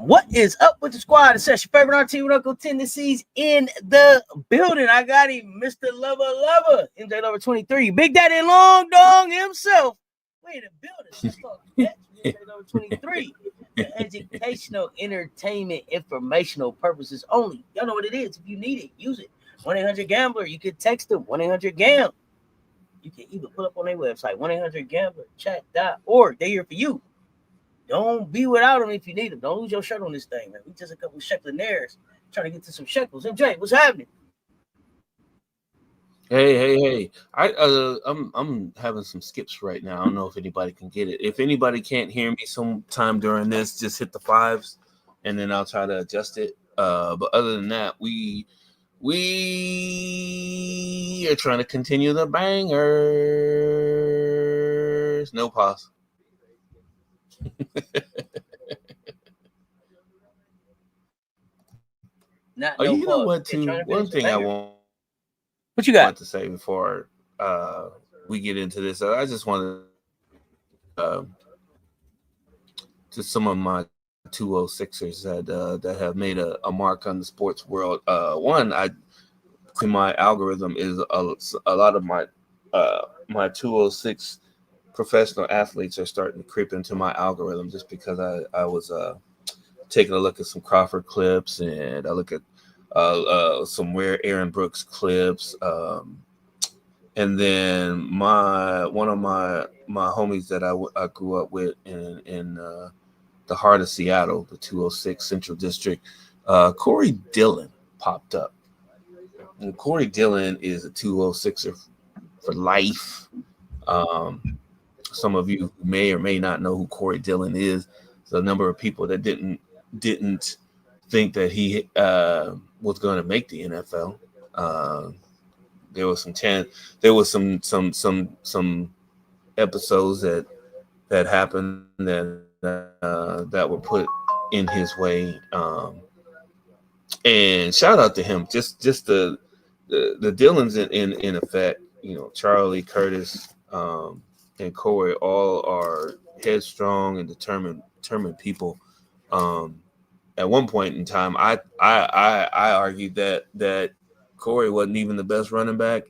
What is up with the squad? It's your favorite RT with Uncle Tennessee's in the building. I got him, Mr. Lover, MJ Lover 23, Big Daddy Long Dong himself. We in the building. Cess Talks Bets, MJ Lover 23. The educational, entertainment, informational purposes only. Y'all know what it is. If you need it, use it. 1-800-GAMBLER. You can text them 1-800-GAM. You can even put up on their website 1-800-GAMBLER chat.org. They're here for you. Don't be without them if you need them. Don't lose your shirt on this thing, man. We just a couple shekinaires trying to get to some shekels. MJ, what's happening? Hey. I'm having some skips right now. I don't know if anybody can get it. If anybody can't hear me sometime during this, just hit the 5s and then I'll try to adjust it. But other than that, we are trying to continue the bangers. No pause. You know what? Too one thing I want. What you got to say before we get into this? I just want to some of my 206ers that have made a mark on the sports world. One, my algorithm is a lot of my 206 professional athletes are starting to creep into my algorithm just because I was taking a look at some Crawford clips and I look at some Aaron Brooks clips, and then one of my homies that I grew up with in the heart of Seattle, the 206 Central District, Corey Dillon popped up. And Corey Dillon is a 206er for life. Some of you may or may not know who Corey Dillon is. There's a number of people that didn't think that he was going to make the NFL. There was some episodes that happened that were put in his way. And shout out to him. Just the Dillons in effect. You know, Charlie, Curtis, and Corey all are headstrong and determined people. At one point in time, I argued that Corey wasn't even the best running back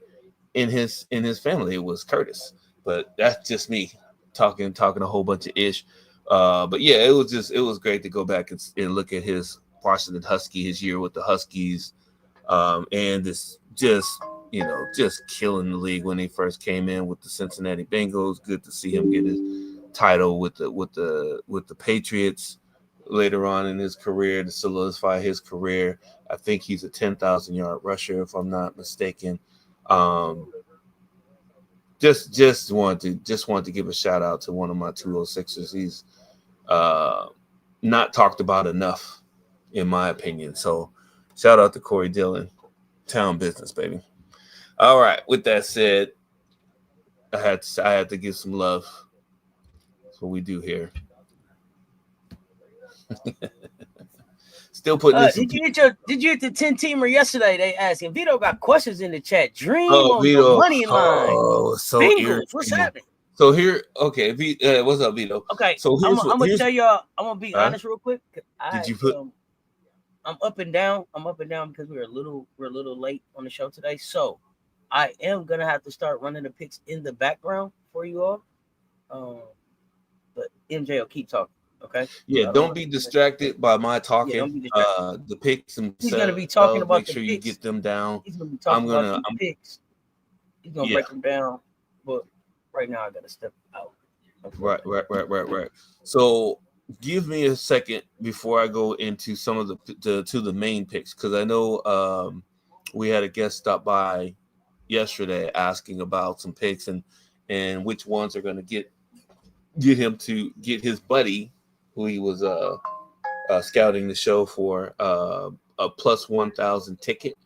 in his family. It was Curtis, but that's just me talking a whole bunch of ish. But yeah, it was great to go back and look at his Washington his year with the Huskies, and this just killing the league when he first came in with the Cincinnati Bengals. Good to see him get his title with the Patriots later on in his career to solidify his career. I think he's a 10,000-yard rusher, if I'm not mistaken. Just wanted to give a shout out to one of my 206ers. He's not talked about enough, in my opinion. So shout out to Corey Dillon. Town business, baby. All right. With that said, I had to give some love. That's what we do here. Still putting. Did you hit the 10-teamer yesterday? They asking. Vito got questions in the chat. Dream on Vito. The money line. Oh, so Bengals. What's happening? So here, okay. What's up, Vito? Okay. So I'm gonna tell y'all. I'm gonna be honest real quick. Did you put? I'm up and down. I'm up and down because we're a little late on the show today. So I am gonna have to start running the picks in the background for you all. But MJ will keep talking. Okay. Yeah, don't be distracted by my talking. Yeah, the picks themselves. He's gonna be talking about. Make sure you get them down. He's gonna be talking about the picks. He's gonna break them down. But right now, I gotta step out. Right. So give me a second before I go into some of the main picks, because I know we had a guest stop by yesterday asking about some picks and which ones are going to get him to get his buddy, who he was scouting the show for, a plus 1,000 ticket.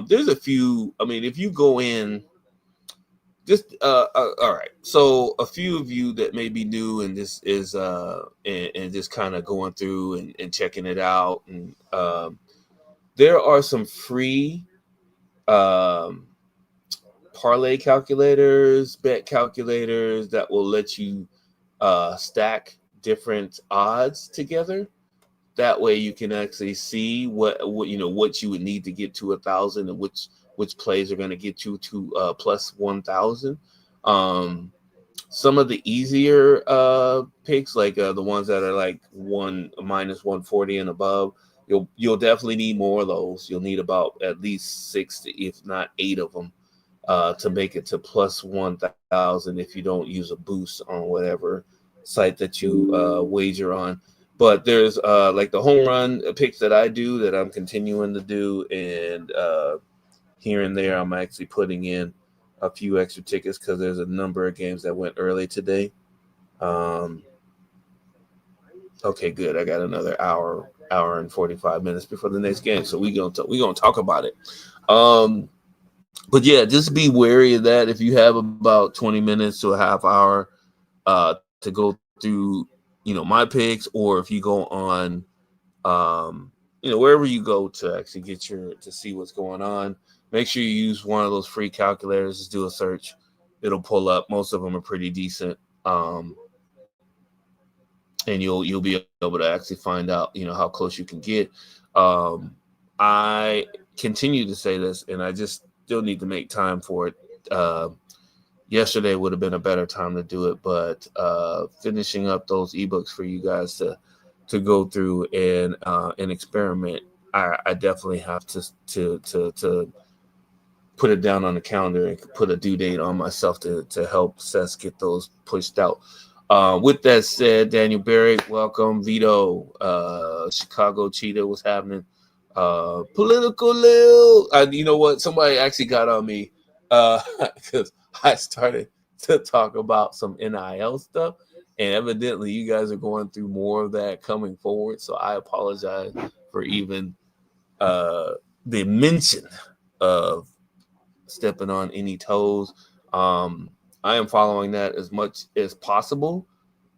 There's a few. I mean, if you go in, just all right. So a few of you that may be new and this is and just kind of going through and checking it out, and there are some free parlay calculators, bet calculators that will let you stack different odds together That way you can actually see what you would need to get to 1,000 and which plays are going to get you to plus 1,000. Some of the easier picks, like the ones that are like minus 140 and above, you'll definitely need more of those. You'll need about at least 6 if not 8 of them to make it to plus 1,000 if you don't use a boost on whatever site that you wager on. But there's like the home run picks that I do that I'm continuing to do, and here and there I'm actually putting in a few extra tickets because there's a number of games that went early today. Okay, good. I got another hour and 45 minutes before the next game, so we're gonna talk about it. But yeah, just be wary of that. If you have about 20 minutes to a half hour to go through, my picks, or if you go on, wherever you go to actually to see what's going on, make sure you use one of those free calculators. Just do a search; it'll pull up. Most of them are pretty decent, and you'll be able to actually find out, how close you can get. I continue to say this, and I just still need to make time for it. Yesterday would have been a better time to do it, but finishing up those ebooks for you guys to go through and experiment, I definitely have to put it down on the calendar and put a due date on myself to help Cess get those pushed out. With that said, Daniel Berry, welcome. Vito, Chicago Cheetah, what's happening? Political Lil. You know what? Somebody actually got on me because I started to talk about some NIL stuff, and evidently you guys are going through more of that coming forward. So I apologize for even the mention of stepping on any toes. I am following that as much as possible,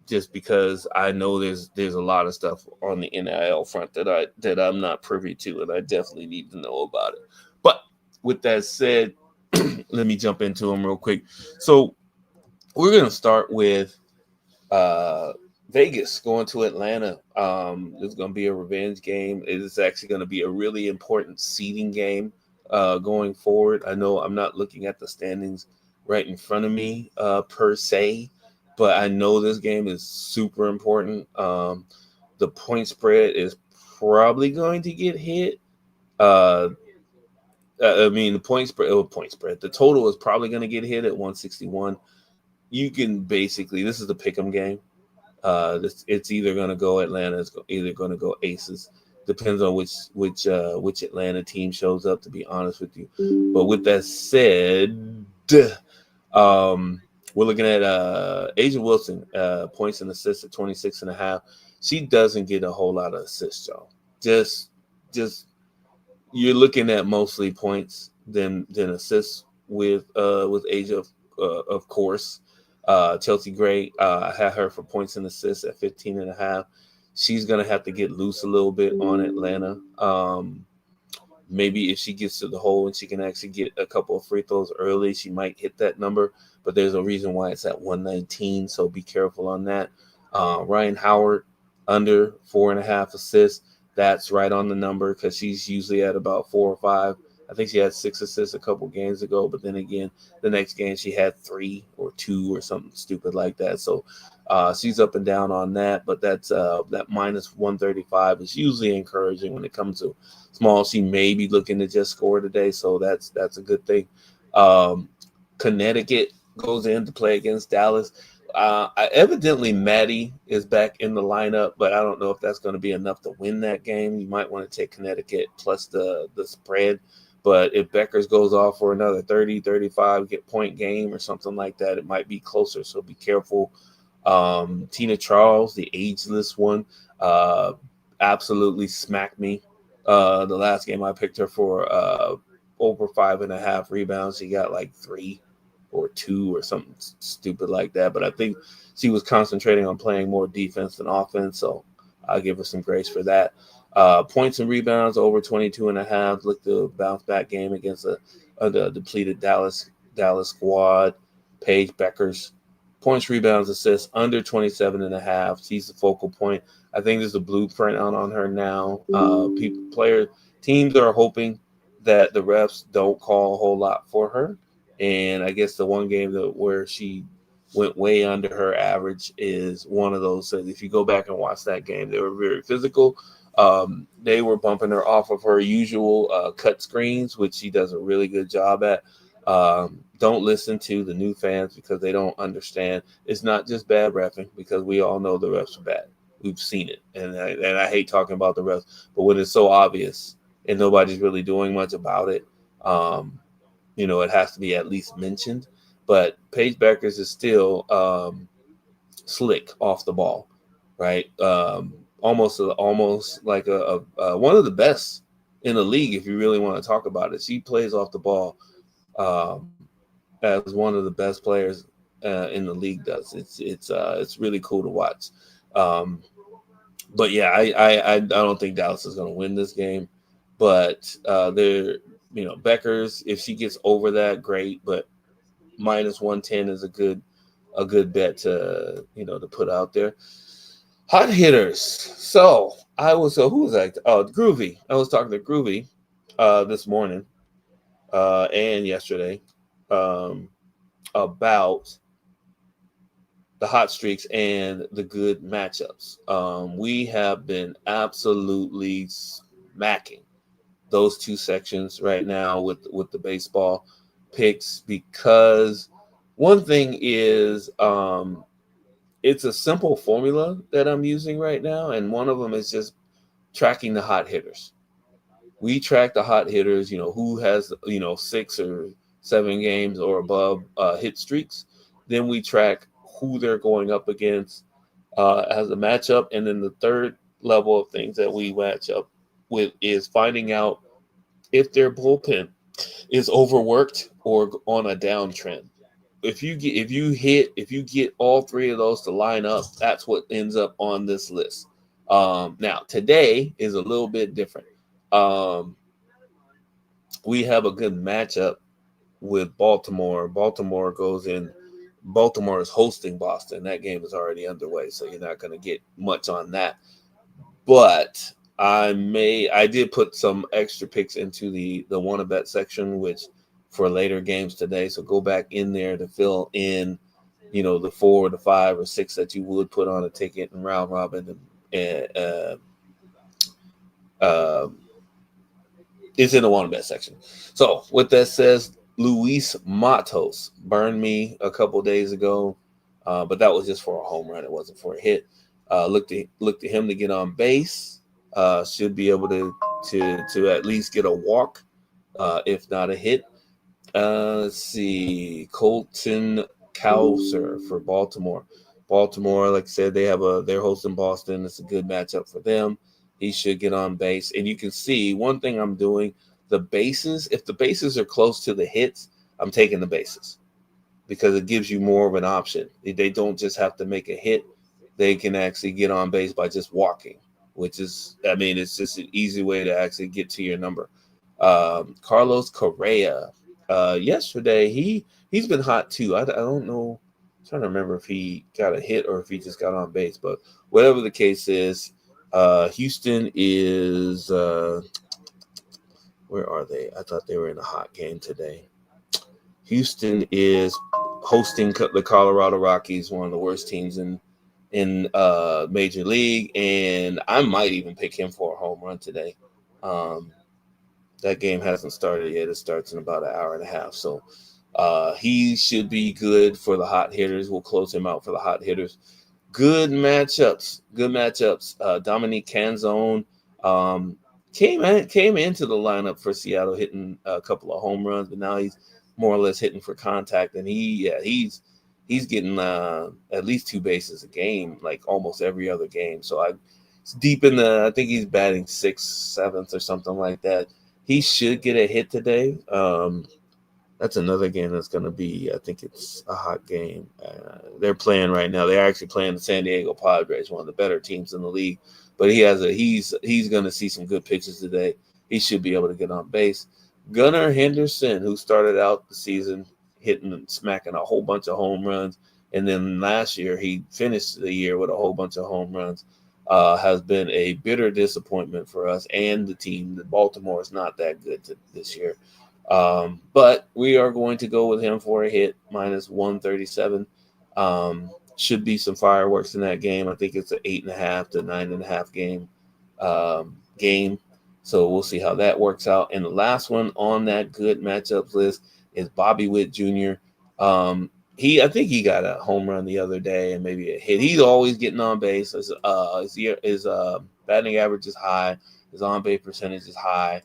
just because I know there's a lot of stuff on the NIL front that I'm not privy to, and I definitely need to know about it. But with that said, let me jump into them real quick. So we're going to start with Vegas going to Atlanta. It's going to be a revenge game. It is actually going to be a really important seeding game going forward. I know I'm not looking at the standings right in front of me per se, but I know this game is super important. The point spread is probably going to get hit. The point spread. The total is probably going to get hit at 161. You can basically, this is the pick'em game. It's either going to go Atlanta, it's either going to go Aces. Depends on which Atlanta team shows up, to be honest with you. But with that said, we're looking at Asia Wilson, points and assists at 26.5. She doesn't get a whole lot of assists, y'all. Just you're looking at mostly points than assists with Asia, of course. Chelsea Gray, I had her for points and assists at 15.5. She's gonna have to get loose a little bit on Atlanta. Maybe if she gets to the hole and she can actually get a couple of free throws early, she might hit that number. But there's a reason why it's at 119, so be careful on that. Ryan Howard, under 4.5 assists. That's right on the number because she's usually at about 4 or 5. I think she had 6 assists a couple games ago, but then again, the next game she had 3 or 2 or something stupid like that. So she's up and down on that, but that's that minus 135 is usually encouraging when it comes to small. She may be looking to just score today, so that's a good thing. Connecticut goes in to play against Dallas. Evidently, Maddie is back in the lineup, but I don't know if that's going to be enough to win that game. You might want to take Connecticut plus the spread. But if Beckers goes off for another 30, 35 point game or something like that, it might be closer. So be careful. Tina Charles, the ageless one, absolutely smacked me. The last game I picked her for over 5.5 rebounds. She got like 3 or 2 or something stupid like that. But I think she was concentrating on playing more defense than offense. So I'll give her some grace for that. Points and rebounds over 22.5. Look to bounce back game against a depleted Dallas squad. Paige Beckers Points, rebounds, assists under 27.5. She's the focal point. I think there's a blueprint out on her now. Teams are hoping that the refs don't call a whole lot for her. And I guess the one game where she went way under her average is one of those. So if you go back and watch that game, they were very physical. They were bumping her off of her usual cut screens, which she does a really good job at. Don't listen to the new fans because they don't understand. It's not just bad reffing, because we all know the refs are bad. We've seen it. And I hate talking about the refs, but when it's so obvious and nobody's really doing much about it, it has to be at least mentioned. But Paige Beckers is still slick off the ball, right? Almost like a one of the best in the league, if you really want to talk about it. She plays off the ball as one of the best players in the league does. It's really cool to watch. But yeah, I don't think Dallas is going to win this game. But Beckers, if she gets over that, great. But minus 110 is a good bet to put out there. Hot hitters. So who was that? Oh, Groovy. I was talking to Groovy this morning and yesterday about the hot streaks and the good matchups. We have been absolutely smacking those two sections right now with the baseball picks, because one thing is it's a simple formula that I'm using right now, and one of them is just tracking the hot hitters. We track the hot hitters, who has 6 or 7 games or above hit streaks. Then we track who they're going up against as a matchup, and then the third level of things that we match up with is finding out if their bullpen is overworked or on a downtrend. If you get all 3 of those to line up, that's what ends up on this list. Now today is a little bit different. We have a good matchup with Baltimore. Baltimore is hosting Boston. That game is already underway, so you're not going to get much on that. But I did put some extra picks into the wanna bet section, which for later games today. So go back in there to fill in, the 4, the 5, or 6 that you would put on a ticket and round robin. And it's in the wanna bet section. So with that says, Luis Matos burned me a couple days ago, but that was just for a home run. It wasn't for a hit. Look to him to get on base. Should be able to at least get a walk, if not a hit. Let's see, Colton Cowser for Baltimore. Baltimore, like I said, they're hosting Boston. It's a good matchup for them. He should get on base, and you can see one thing I'm doing. The bases, if the bases are close to the hits, I'm taking the bases because it gives you more of an option. They don't just have to make a hit. They can actually get on base by just walking, which is, it's just an easy way to actually get to your number. Carlos Correa, yesterday, he's been hot too. I don't know. I'm trying to remember if he got a hit or if he just got on base, but whatever the case is, Houston is, where are they? I thought they were in a hot game today. Houston is hosting the Colorado Rockies, one of the worst teams in Major League, and I might even pick him for a home run today. That game hasn't started yet. It starts in about an hour and a half, so he should be good for the hot hitters. We'll close him out for the hot hitters. Good matchups. Dominique Canzone came into the lineup for Seattle, hitting a couple of home runs, but now he's more or less hitting for contact, and he's getting at least 2 bases a game, like almost every other game. So it's deep in I think he's batting 6th, 7th, or something like that. He should get a hit today. That's another game that's going to be, I think it's a hot game. They're playing right now. They're actually playing the San Diego Padres, one of the better teams in the league. But he's going to see some good pitches today. He should be able to get on base. Gunnar Henderson, who started out the season hitting and smacking a whole bunch of home runs And then last year, he finished the year with a whole bunch of home runs. Has been a bitter disappointment for us and the team. The Baltimore is not that good this year. But we are going to go with him for a hit, minus 137. Should be some fireworks in that game. I think it's an 8.5 to 9.5 game. So we'll see how that works out. And the last one on that good matchups list is Bobby Witt Jr. I think he got a home run the other day and maybe a hit. He's always getting on base. His batting average is high. His on base percentage is high.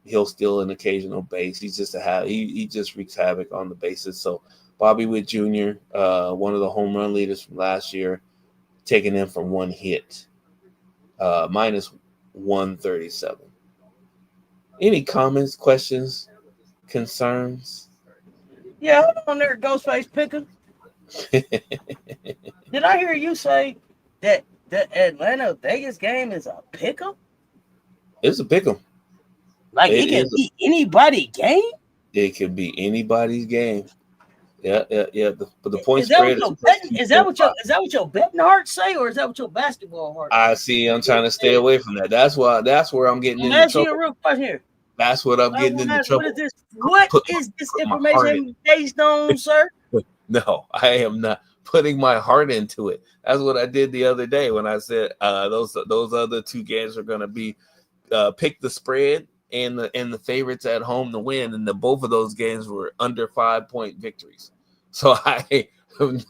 He'll steal an occasional base. He's just he just wreaks havoc on the bases. So Bobby Witt Jr., one of the home run leaders from last year, taking him from one hit, minus 137. Any comments, questions, concerns? Yeah, hold on there, Ghostface Picker. Did I hear you say that the Atlanta Vegas game is a pick'em? It's a pick'em. Like it can be anybody's game? It could be anybody's game. Yeah. But the point Is that spread is that what your betting heart say, or is that what your basketball heart say? I see. I'm trying to stay away from that. That's where I'm getting into trouble. You a real question here. That's what I'm getting into trouble. What is this information based on, sir? No, I am not putting my heart into it. That's what I did the other day when I said those other two games are going to be pick the spread and the favorites at home to win, and both of those games were under 5-point victories. So I am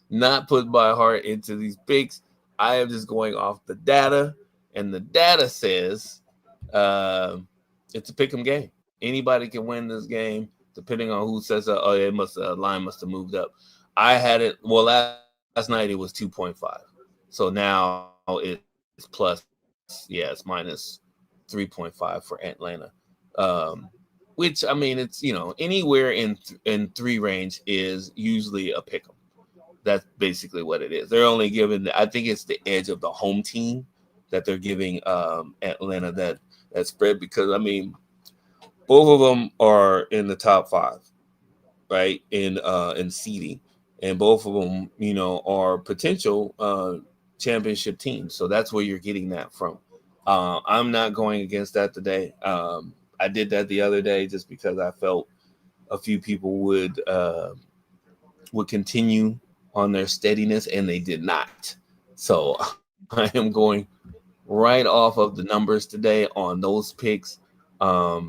not putting my heart into these picks. I am just going off the data, and the data says it's a pick'em game. Anybody can win this game, depending on who says line must have moved up. I had it. Well, last night it was 2.5. So now it's plus. Yeah, it's minus 3.5 for Atlanta. Which, I mean, it's, anywhere in 3 range is usually a pick'em. That's basically what it is. They're only giving, I think it's the edge of the home team that they're giving Atlanta that spread, because, I mean, both of them are in the top 5, right, in seeding, and both of them, are potential championship teams. So that's where you're getting that from. I'm not going against that today. I did that the other day just because I felt a few people would continue on their steadiness, and they did not. So I am going right off of the numbers today on those picks. Let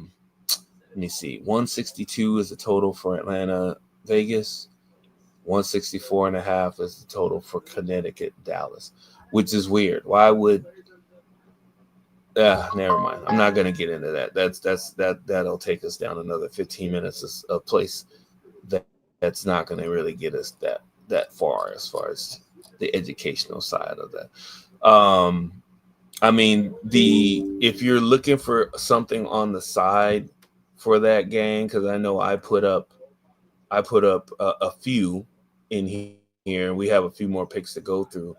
me see. 162 is the total for Atlanta, Vegas. 164.5 is the total for Connecticut, Dallas, which is weird. Why would? Never mind. I'm not going to get into that. That'll take us down another 15 minutes of place that's not going to really get us that far as the educational side of that. I mean, if you're looking for something on the side for that game, because I know I put up a few in here, and we have a few more picks to go through,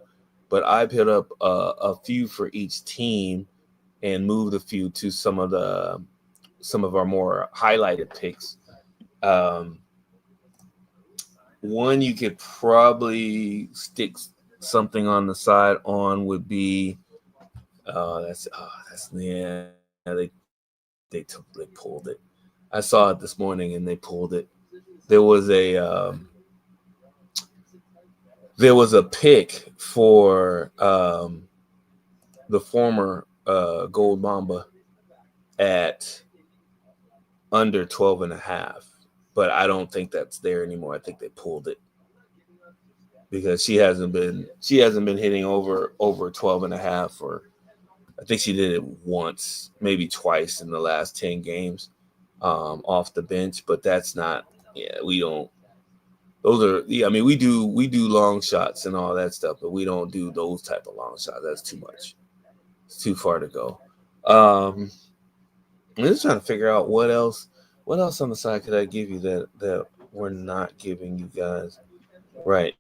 but I put up a few for each team and moved a few to some of our more highlighted picks. One you could probably stick something on the side on would be they pulled it. I saw it this morning and they pulled it. There was a pick for the former Gold Mamba at under 12.5, but I don't think that's there anymore. I think they pulled it because she hasn't been hitting over 12.5 for, I think she did it once, maybe twice in the last 10 games off the bench, but that's not. Yeah, we don't. Those are. Yeah, I mean, we do long shots and all that stuff, but we don't do those type of long shots. That's too much. It's too far to go. I'm just trying to figure out what else on the side could I give you that we're not giving you guys right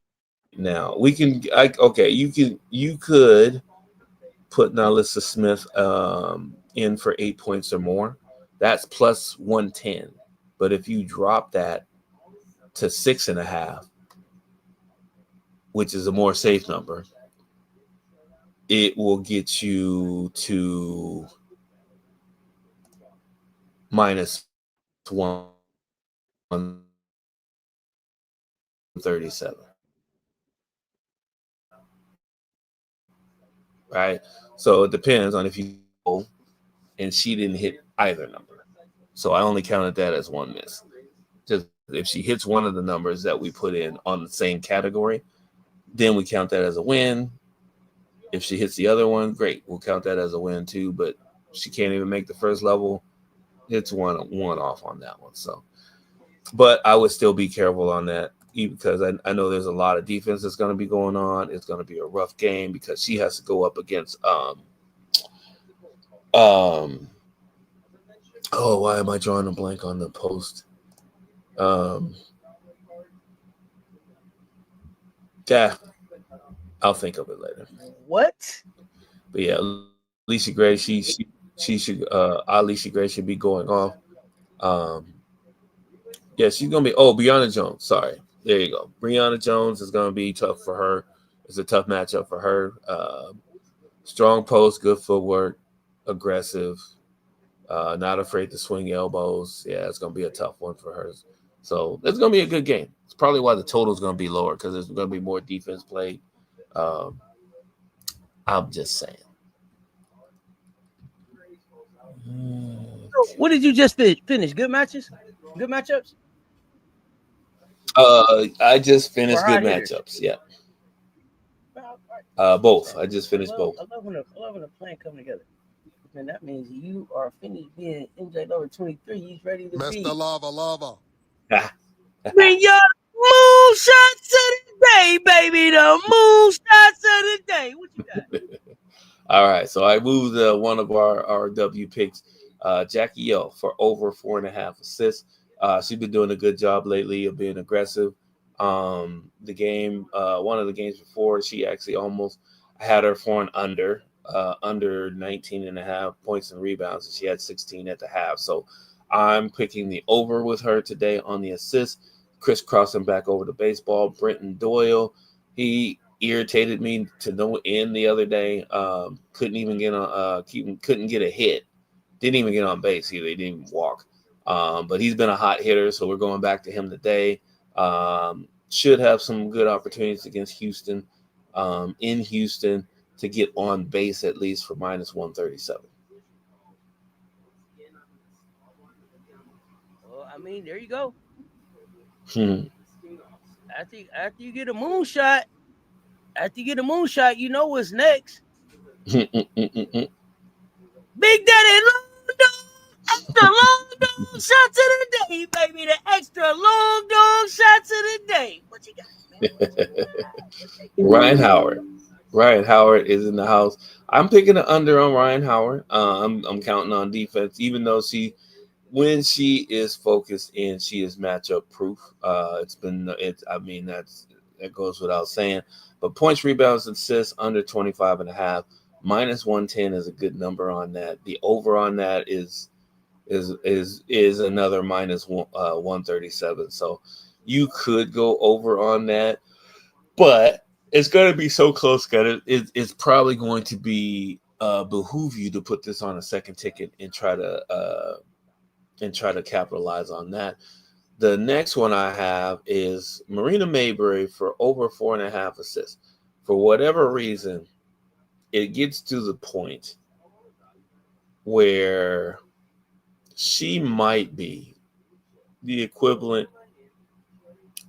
now. We can. You could put Allisha Smith in for 8 points or more. That's plus 110. But if you drop that to 6.5, which is a more safe number, it will get you to minus 137. Right? So it depends on if you go and she didn't hit either number. So I only counted that as one miss. Just if she hits one of the numbers that we put in on the same category, then we count that as a win. If she hits the other one, great. We'll count that as a win too. But she can't even make the first level. It's one off on that one. So, but I would still be careful on that because I know there's a lot of defense that's going to be going on. It's going to be a rough game because she has to go up against oh, why am I drawing a blank on the post? Yeah, I'll think of it later. What? But yeah, Allisha Gray, she should Allisha Gray should be going off. Yeah, she's gonna be. Oh, Brianna Jones. Sorry, there you go. Brianna Jones is gonna be tough for her. It's a tough matchup for her. Strong post, good footwork, aggressive, not afraid to swing elbows. Yeah, it's gonna be a tough one for her. So it's gonna be a good game. It's probably why the total is gonna be lower because there's gonna be more defense played. I'm just saying. What did you just finish? Good matches? Good matchups? I just finished good hitters? matchups. Yeah. Both. I just finished both. I love when a plan come together. And that means you are finished being MJ over 23. He's ready to be. Mr. Lava. Bring your moonshots of the day, baby. The moonshots of the day. What you got? All right. So I moved one of our W picks, Jackie O, for over 4.5 assists. She's been doing a good job lately of being aggressive. The game, one of the games before, she actually almost had her for an under 19.5 points and rebounds, and she had 16 at the half. So I'm picking the over with her today on the assist. Crisscrossing back over the baseball. Brenton Doyle, he irritated me to no end the other day. Couldn't even get on. Couldn't get a hit. Didn't even get on base either. He didn't even walk. But he's been a hot hitter, so we're going back to him today. Should have some good opportunities against Houston. In Houston to get on base at least for minus 137. Well, I mean, there you go. After you get a moonshot, you know what's next. Big Daddy Long Dog, extra long dog shots of the day, baby. The extra long dog shots of the day. What you got, man? Ryan Howard is in the house. I'm picking an under on Ryan Howard. I'm counting on defense, even though when she is focused in, she is matchup proof. That goes without saying. But points, rebounds, and assists under 25.5. Minus 110 is a good number on that. The over on that is another minus 137. So you could go over on that, but it's going to be so close, guys. It's probably going to be behoove you to put this on a second ticket and try to capitalize on that. The next one I have is Marina Mayberry for over 4.5 assists. For whatever reason, it gets to the point where she might be the equivalent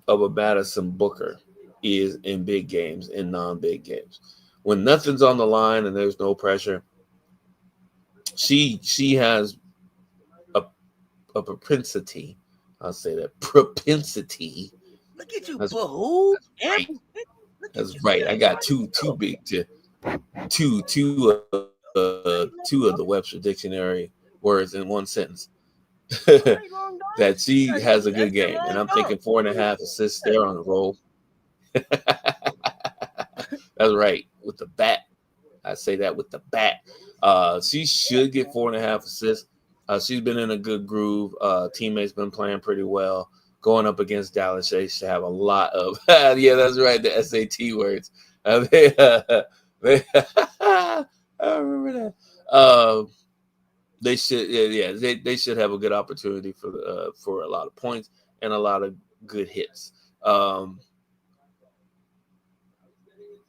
of a Madison Booker is in big games and non-big games. When nothing's on the line and there's no pressure, she has a propensity. I'll say that propensity. Look at you, behoove. Right. That's right. I got two of the Webster Dictionary words in one sentence. That she has a good game, and I'm thinking 4.5 assists there on the roll. That's right, with the bat. I say that with the bat. She should get 4.5 assists. She's been in a good groove. Teammates been playing pretty well. going up against Dallas. They should have a lot of yeah, that's right. The SAT words. I remember that. They should, they should have a good opportunity for a lot of points and a lot of good hits.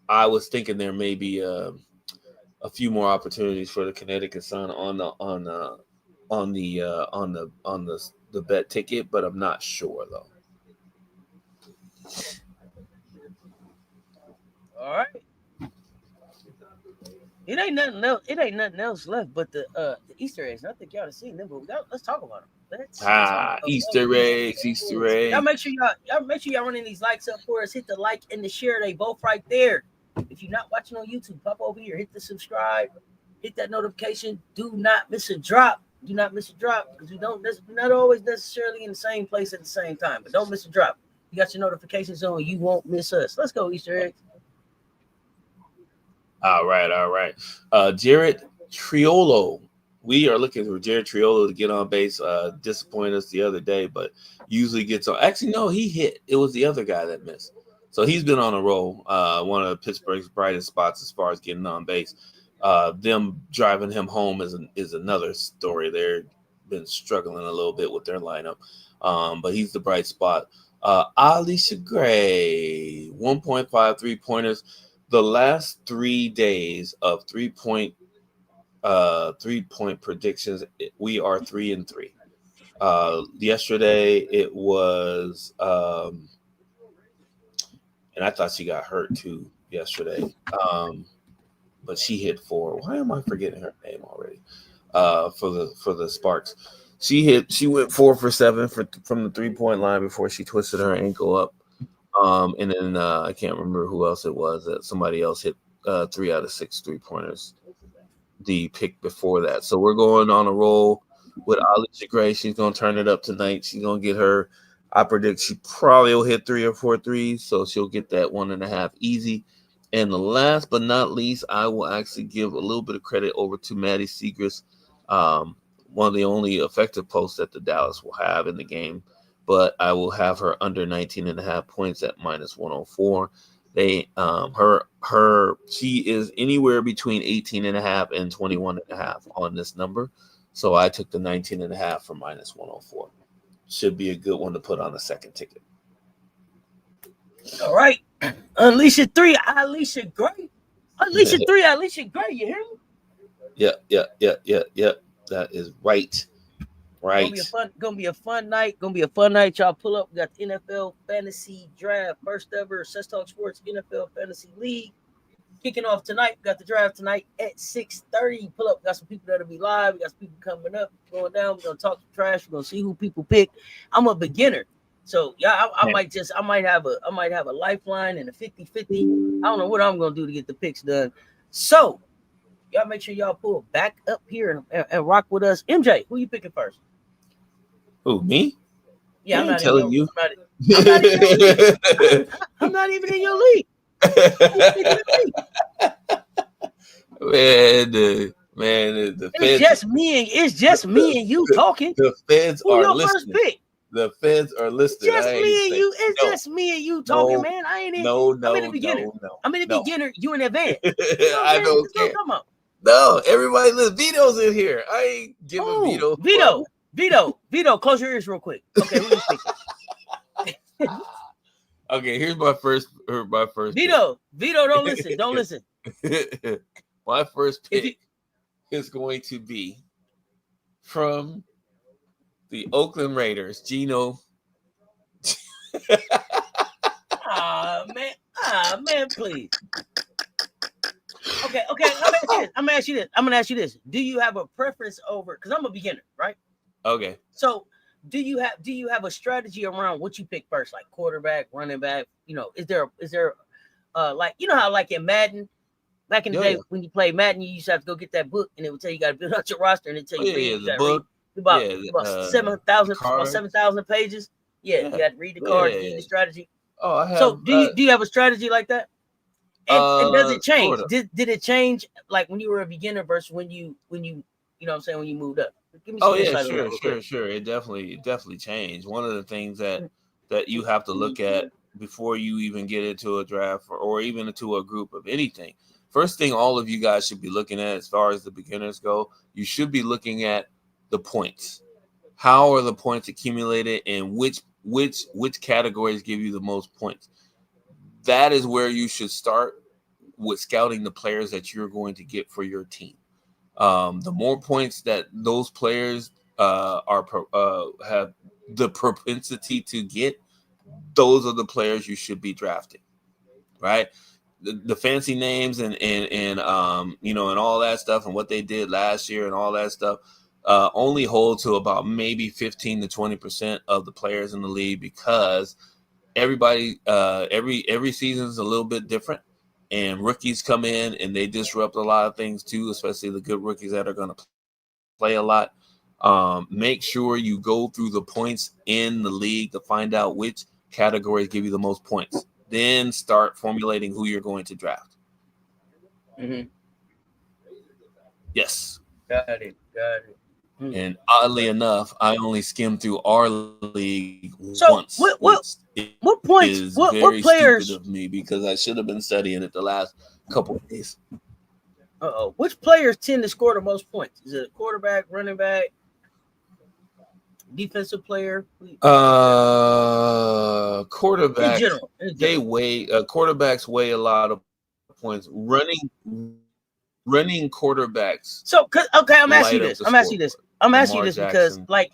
I was thinking there may be a few more opportunities for the Connecticut Sun on the bet ticket, but I'm not sure though. All right. It ain't nothing else. It ain't nothing else left but the Easter eggs. I think y'all have seen them, but let's talk about them. Easter eggs. Y'all make sure y'all running these likes up for us. Hit the like and the share. They both right there. If you're not watching on YouTube, pop over here. Hit the subscribe. Hit that notification. Do not miss a drop. Do not miss a drop because we're not always necessarily in the same place at the same time. But don't miss a drop. You got your notifications on. You won't miss us. Let's go Easter eggs. All right. Jared Triolo. We are looking for Jared Triolo to get on base. Disappointed us the other day, but usually gets on. Actually, no, he hit. It was the other guy that missed. So he's been on a roll. One of Pittsburgh's brightest spots as far as getting on base. Them driving him home is another story. They've been struggling a little bit with their lineup, but he's the bright spot. Allisha Gray, 1.5 3-pointers. The last 3 days of 3-point predictions, we are 3-3. Yesterday it was, and I thought she got hurt too yesterday. But she hit 4. Why am I forgetting her name already? For the Sparks, she went 4 for 7 from the 3-point line before she twisted her ankle up. And then I can't remember who else it was that somebody else hit 3 out of 6 3-pointers the pick before that. So we're going on a roll with Allisha Gray. She's going to turn it up tonight. She's going to get her. I predict she probably will hit 3 or 4 threes, so she'll get that 1.5 easy. And last but not least, I will actually give a little bit of credit over to Maddie Segrist, one of the only effective posts that the Dallas will have in the game. But I will have her under 19.5 points at -104. She is anywhere between 18.5 and 21.5 on this number. So I took the 19.5 for -104. Should be a good one to put on the second ticket. All right. Allisha 3, Allisha Gray. Allisha 3, Allisha Gray. You hear me? Yeah. That is right. Right. Gonna be a fun night. Y'all pull up. We got the NFL Fantasy Draft, first ever Cess Talks Sports NFL Fantasy League kicking off tonight. We got the draft tonight at 6:30. Pull up. We got some people that'll be live. We got some people coming up, going down. We're gonna talk some trash. We're gonna see who people pick. I'm a beginner, so yeah, I might have a lifeline and a 50-50. I don't know what I'm gonna do to get the picks done. So y'all make sure y'all pull back up here and rock with us. MJ, who you picking first? Who, me? Yeah, I'm not telling you. I'm not even in your league. The it's feds, just me and you talking. The feds Who are your listening. First pick? The feds are listening. Just me and you. It's just me and you talking, man. I ain't in. I'm in the beginner. I'm in the beginner. You in advance. I don't care. Come on. No, everybody listen. Vito's in here. I ain't giving Vito, close your ears real quick. Okay, who you picking? Okay, here's my first. Vito, don't listen. My first pick is going to be from the Oakland Raiders, Gino. Man, please. Okay. I'm gonna ask you this. Do you have a preference over? Because I'm a beginner, right? Okay. So, do you have a strategy around what you pick first, like quarterback, running back? Is there like how like in Madden, back in the day when you played Madden, you used to have to go get that book, and it would tell you got to build out your roster, and it tell you the book. About 7,000 pages. Yeah, you got to read the cards, read the strategy. Oh, I have. So do you have a strategy like that? And does it change? Sort of. Did it change like when you were a beginner versus when you when you moved up? Give me some sure. It definitely changed. One of the things that that you have to look at before you even get into a draft or even into a group of anything. First thing all of you guys should be looking at as far as the beginners go, you should be looking at the points. How are the points accumulated and which categories give you the most points? That is where you should start with scouting the players that you're going to get for your team. The more points that those players have the propensity to get, those are the players you should be drafting, right? The fancy names and and all that stuff and what they did last year and all that stuff only hold to about maybe 15 to 20% of the players in the league, because everybody every season is a little bit different, and rookies come in and they disrupt a lot of things too, especially the good rookies that are going to play a lot. Make sure you go through the points in the league to find out which categories give you the most points. Then start formulating who you're going to draft. Mm-hmm. Yes. Got it. Mm-hmm. And oddly enough, I only skimmed through our league once. What points? What players? Stupid of me, because I should have been studying it the last couple of days. Which players tend to score the most points? Is it a quarterback, running back, defensive player? Quarterback. In general. They weigh quarterbacks weigh a lot of points. Running quarterbacks. So, I'm asking you this. Because, like,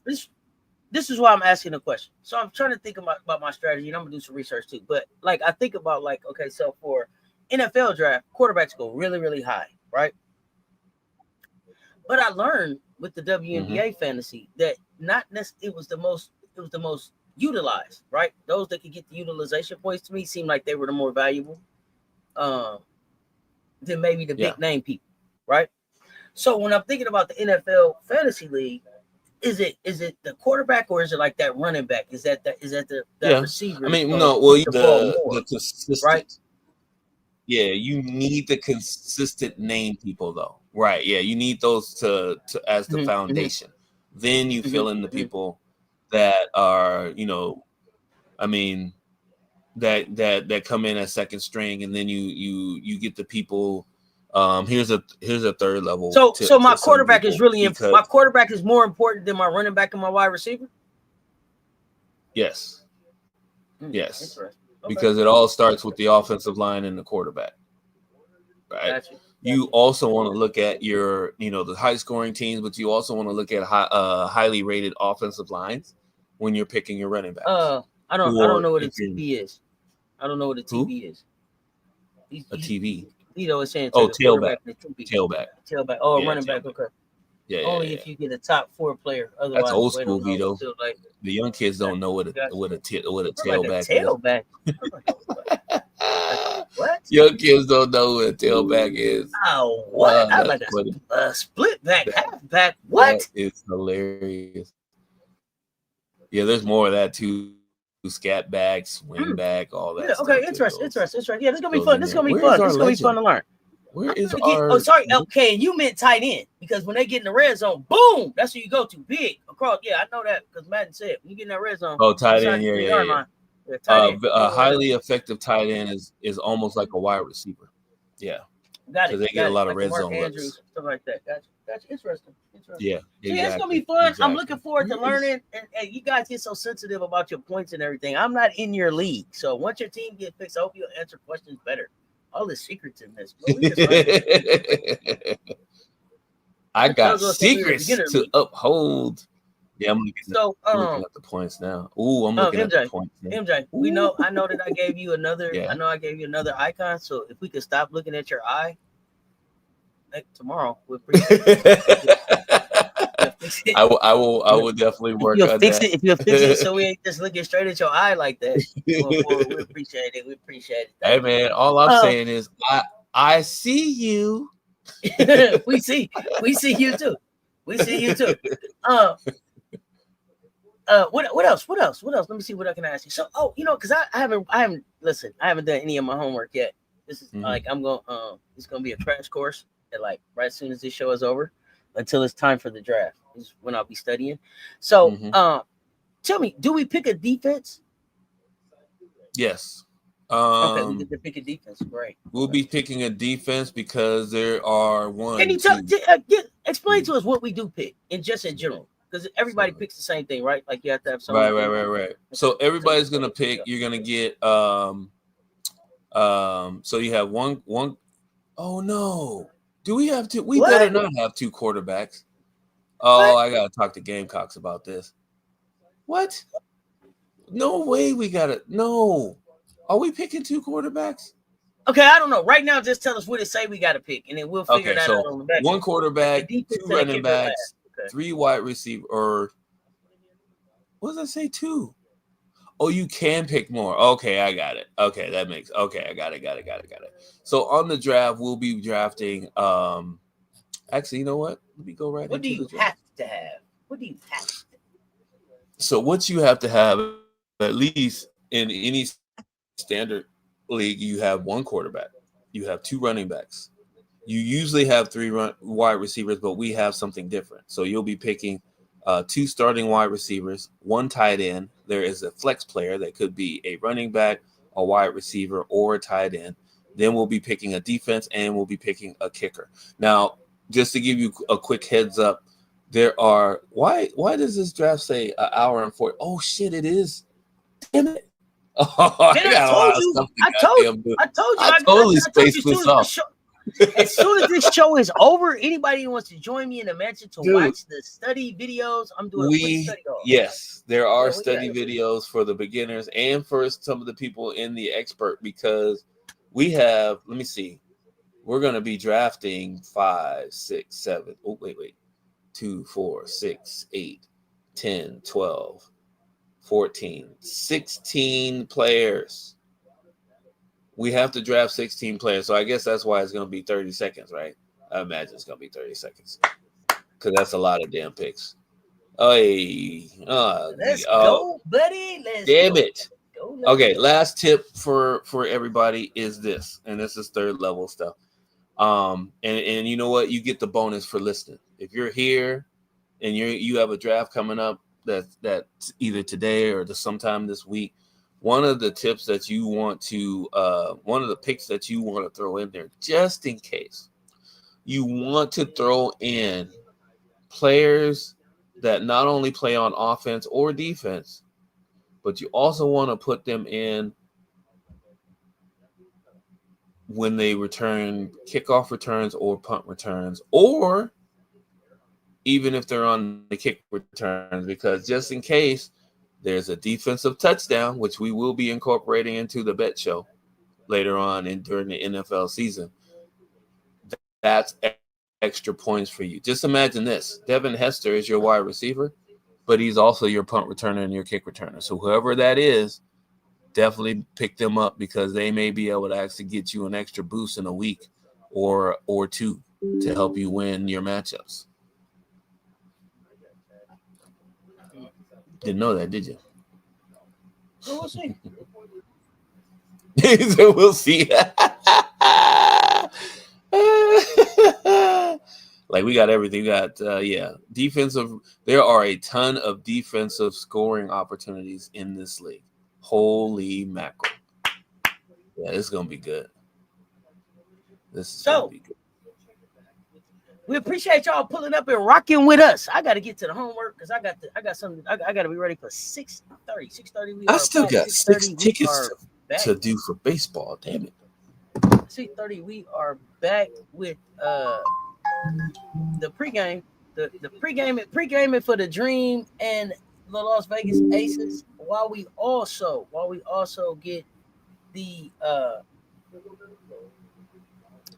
this is why I'm asking the question. So I'm trying to think about my strategy, and I'm gonna do some research too. But like, I think about like, okay, so for NFL draft, quarterbacks go really, really high, right? But I learned with the WNBA fantasy that not necessarily it was the most utilized, right? Those that could get the utilization points to me seemed like they were the more valuable than maybe the big name people, right? So when I'm thinking about the NFL fantasy league, is it the quarterback or is it like that running back? Is that the receiver? I mean, no. Well, the consistent, right? Yeah, you need the consistent name people though, right? Yeah, you need those to as the foundation. Then you fill in the people that are, I mean, that come in as second string, and then you get the people. Here's a third level. So my quarterback is really my quarterback is more important than my running back and my wide receiver. Yes. Yes. Okay. Because it all starts with the offensive line and the quarterback. Right. Gotcha. You also want to look at your, the high scoring teams, but you also want to look at highly rated offensive lines when you're picking your running backs. I don't know what a TV is. I don't know what a TV is. A TV. It's saying tailback. Tailback. Oh, yeah, running back. Okay. Yeah. Only if you get a top 4 player. Otherwise, that's old school, Vito. Like, the young kids don't know what a tailback is. What? Young kids don't know what a tailback is. Oh, what? I like a split back, half back. What? It's hilarious. Yeah, there's more of that too. Scat back, swing back, all that. Yeah, okay, interesting. Yeah, this is gonna be fun. This is gonna be fun to learn. Where is okay, you meant tight end, because when they get in the red zone, boom, that's who you go to. Big across. Yeah, I know that because Madden said when you get in that red zone. Oh, tight end, yeah. A highly effective tight end is almost like a wide receiver. Yeah. Got it. Because they get a lot of red zone looks. Stuff like that. Gotcha. Interesting. Yeah. See, it's gonna be fun. Exactly. I'm looking forward to learning. And you guys get so sensitive about your points and everything. I'm not in your league, so once your team gets fixed, I hope you'll answer questions better. All the secrets in this. I got secrets to uphold. Yeah, I'm looking at the points now. Ooh, I'm looking at the points now. MJ, I know that I gave you another. I know I gave you another icon. So if we could stop looking at your eye, tomorrow we'll I will definitely work on that. If you'll fix it so we ain't just looking straight at your eye like that, we appreciate it. We appreciate it. Hey man, all I'm saying is I see you. we see you too. What else? Let me see what I can ask you. So, because I haven't done any of my homework yet. This is like it's gonna be a crash course at like right as soon as this show is over until it's time for the draft is when I'll be studying. So tell me, do we pick a defense? Yes. Okay, we get to pick a defense. Great. We'll be picking a defense because there are Can you explain to us what we do pick and just in general? Because everybody picks the same thing, right? Like you have to have something. Right. So everybody's gonna pick. You're gonna get so you have one. Oh no. Do we have two? We better not have two quarterbacks. Oh, I gotta talk to Gamecocks about this. What? No way we got it. No. Are we picking two quarterbacks? Okay, I don't know. Right now, just tell us what it say we got to pick, and then we'll figure that out on the back. One quarterback, two running backs, three wide receiver, or what does that say? Two. Oh, you can pick more. Okay, I got it. Okay, I got it. So on the draft, we'll be drafting. Actually, you know what? Let me go right. What do you have to have? What do you have to? So what you have to have, at least in any standard league, you have one quarterback, you have two running backs, you usually have three wide receivers, but we have something different. So you'll be picking two starting wide receivers, one tight end. There is a flex player that could be a running back, a wide receiver, or a tight end. Then we'll be picking a defense, and we'll be picking a kicker. Now, just to give you a quick heads up, there are why does this draft say an hour and 40? Oh shit, it is. Damn it. Oh, I totally spaced this off. As soon as this show is over, anybody who wants to join me in the mansion to watch the study videos, I'm doing a quick study off. Yes, there are study videos for the beginners and for some of the people in the expert, because we have, let me see, we're going to be drafting 5, 6, 7. Oh, wait. 2, 4, 6, 8, 10, 12. 14, 16 players. We have to draft 16 players. So I guess that's why it's going to be 30 seconds, right? I imagine it's going to be 30 seconds because that's a lot of damn picks. Let's go, buddy. Damn it. Okay, last tip for everybody is this, and this is third level stuff. And you know what? You get the bonus for listening. If you're here and you have a draft coming up, that's either today or sometime this week, one of the tips that you want to one of the picks that you want to throw in there, just in case, you want to throw in players that not only play on offense or defense, but you also want to put them in when they return kickoff returns or punt returns, or even if they're on the kick returns, because just in case there's a defensive touchdown, which we will be incorporating into the bet show later on during the NFL season, that's extra points for you. Just imagine this. Devin Hester is your wide receiver, but he's also your punt returner and your kick returner. So whoever that is, definitely pick them up, because they may be able to actually get you an extra boost in a week or two to help you win your matchups. Didn't know that, did you? Well, we'll see. So we'll see. Like, we got everything. We got defensive. There are a ton of defensive scoring opportunities in this league. Holy mackerel! Yeah, this is gonna be good. Gonna be good. We appreciate y'all pulling up and rocking with us. I got to get to the homework because I got something. I got to be ready for 6:30. 6:30. I still got 6 tickets to do for baseball. Damn it. 6:30. We are back with the pregame. The pregame for the Dream and the Las Vegas Aces. While we also get the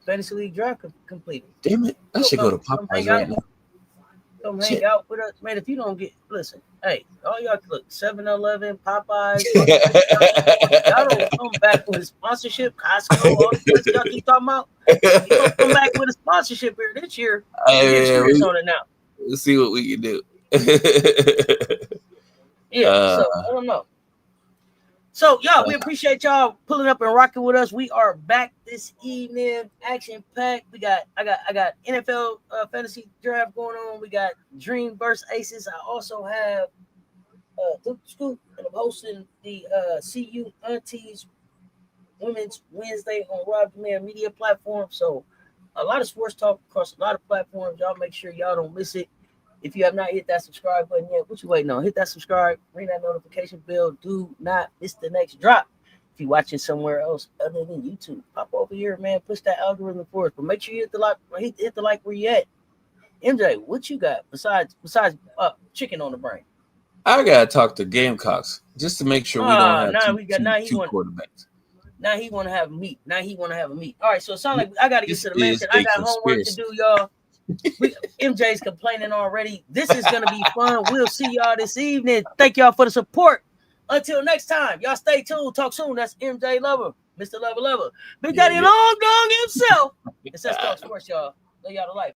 Fantasy League draft completed. Damn it. I should go to Popeyes right now. Come hang out with us. Man, if you don't listen, hey, all y'all look, 7-Eleven, Popeyes. Y'all don't come back with a sponsorship, Costco, all the places y'all keep talking about. You don't come back with a sponsorship here this year. Get on it now. Let's see what we can do. So I don't know. So, y'all, we appreciate y'all pulling up and rocking with us. We are back this evening, action packed. I got NFL fantasy draft going on. We got Dream versus Aces. I also have Duke Scoop, and I'm hosting the CU Aunties Women's Wednesday on Rob Man Media platform. So a lot of sports talk across a lot of platforms. Y'all make sure y'all don't miss it. If you have not hit that subscribe button yet, what you waiting on? Hit that subscribe, ring that notification bell. Do not miss the next drop. If you're watching somewhere else other than YouTube, pop over here, man. Push that algorithm for us. But make sure you hit the like. Hit the like where you at. MJ, what you got besides chicken on the brain? I gotta talk to Gamecocks just to make sure we don't have two quarterbacks. Now he want to have meat. All right, so it sounds like I got to get to the mansion. I got homework to do, y'all. MJ's complaining already. This is going to be fun. We'll see y'all this evening. Thank y'all for the support. Until next time, y'all stay tuned. Talk soon. That's MJ Lover, Mr. Lover. Big Daddy Long Dong himself. It says Talk Sports, y'all. Love y'all to life.